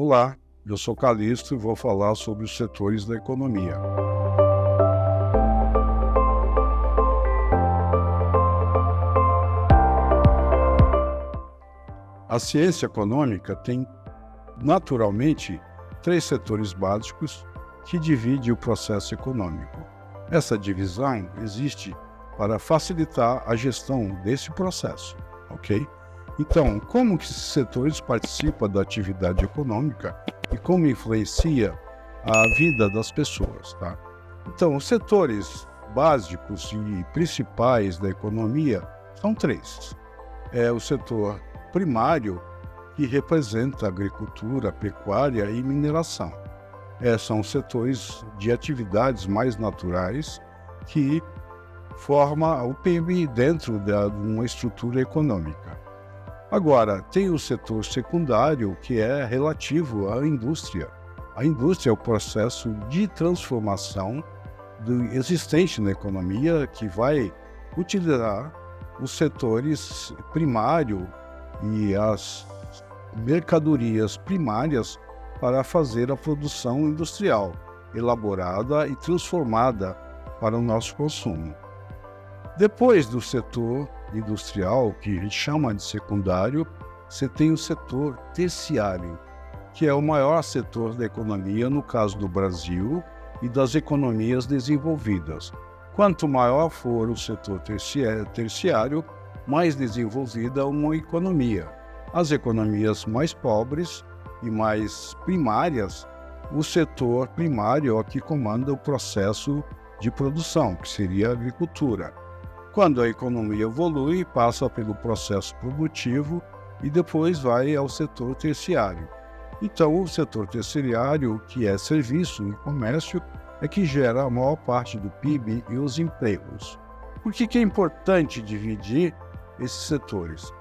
Olá, eu sou Calixto e vou falar sobre os setores da economia. A ciência econômica tem, naturalmente, três setores básicos que dividem o processo econômico. Essa divisão existe para facilitar a gestão desse processo, ok? Então, como que esses setores participam da atividade econômica e como influencia a vida das pessoas, tá? Então, os setores básicos e principais da economia são três. É o setor primário, que representa a agricultura, a pecuária e mineração. São setores de atividades mais naturais que formam o PIB dentro de uma estrutura econômica. Agora, tem o setor secundário, que é relativo à indústria. A indústria é o processo de transformação existente na economia que vai utilizar os setores primário e as mercadorias primárias para fazer a produção industrial, elaborada e transformada para o nosso consumo. Depois do setor industrial, que a gente chama de secundário, você tem o setor terciário, que é o maior setor da economia, no caso do Brasil e das economias desenvolvidas. Quanto maior for o setor terciário, mais desenvolvida uma economia. As economias mais pobres e mais primárias, o setor primário é o que comanda o processo de produção, que seria a agricultura. Quando a economia evolui, passa pelo processo produtivo e depois vai ao setor terciário. Então, o setor terciário, que é serviço e comércio, é que gera a maior parte do PIB e os empregos. Por que é importante dividir esses setores?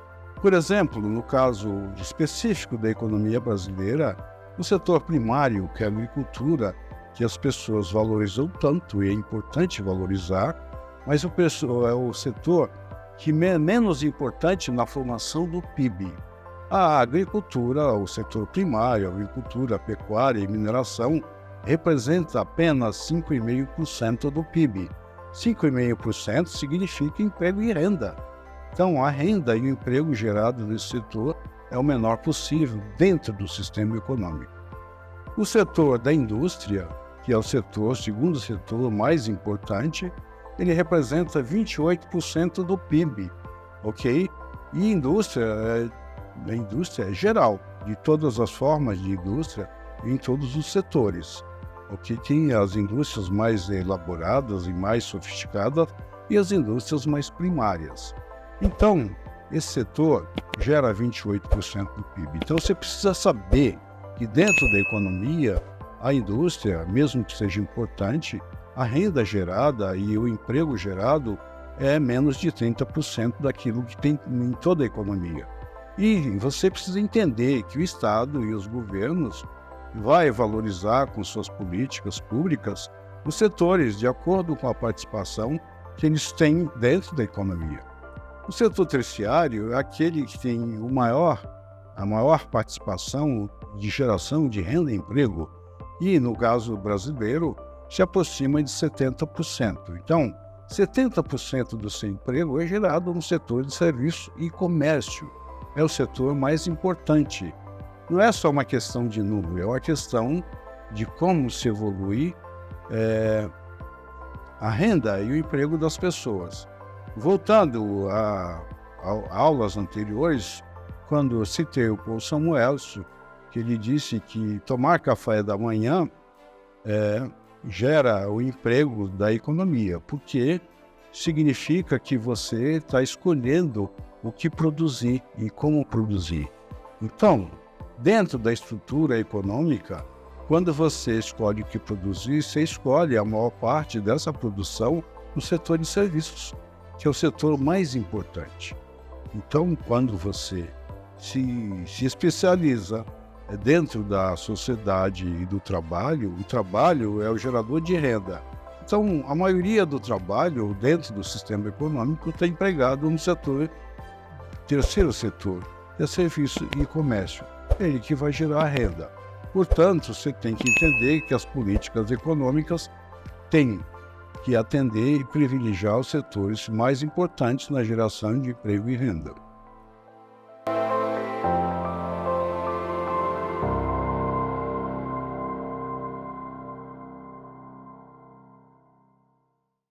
Por exemplo, no caso específico da economia brasileira, o setor primário, que é a agricultura, que as pessoas valorizam tanto e é importante valorizar, mas é o setor que é menos importante na formação do PIB. A agricultura, o setor primário, a agricultura, a pecuária e mineração, representa apenas 5,5% do PIB. 5,5% significa emprego e renda. Então, a renda e o emprego gerado nesse setor é o menor possível dentro do sistema econômico. O setor da indústria, que é o segundo setor mais importante, ele representa 28% do PIB, ok? E a indústria é geral, de todas as formas de indústria, em todos os setores. Ok? Tem as indústrias mais elaboradas e mais sofisticadas e as indústrias mais primárias. Então, esse setor gera 28% do PIB. Então, você precisa saber que dentro da economia, a indústria, mesmo que seja importante, a renda gerada e o emprego gerado é menos de 30% daquilo que tem em toda a economia. E você precisa entender que o Estado e os governos vai valorizar com suas políticas públicas os setores de acordo com a participação que eles têm dentro da economia. O setor terciário é aquele que tem a maior participação de geração de renda e emprego e, no caso brasileiro, se aproxima de 70%. Então, 70% do seu emprego é gerado no setor de serviço e comércio. É o setor mais importante. Não é só uma questão de número, é uma questão de como se evolui a renda e o emprego das pessoas. Voltando a aulas anteriores, quando eu citei o Paul Samuelson, que ele disse que tomar café da manhã gera o emprego da economia, porque significa que você está escolhendo o que produzir e como produzir. Então, dentro da estrutura econômica, quando você escolhe o que produzir, você escolhe a maior parte dessa produção no setor de serviços, que é o setor mais importante. Então, quando você se especializa dentro da sociedade e do trabalho, o trabalho é o gerador de renda. Então, a maioria do trabalho dentro do sistema econômico está empregado no terceiro setor, que é serviço e comércio. É ele que vai gerar renda. Portanto, você tem que entender que as políticas econômicas têm que atender e privilegiar os setores mais importantes na geração de emprego e renda.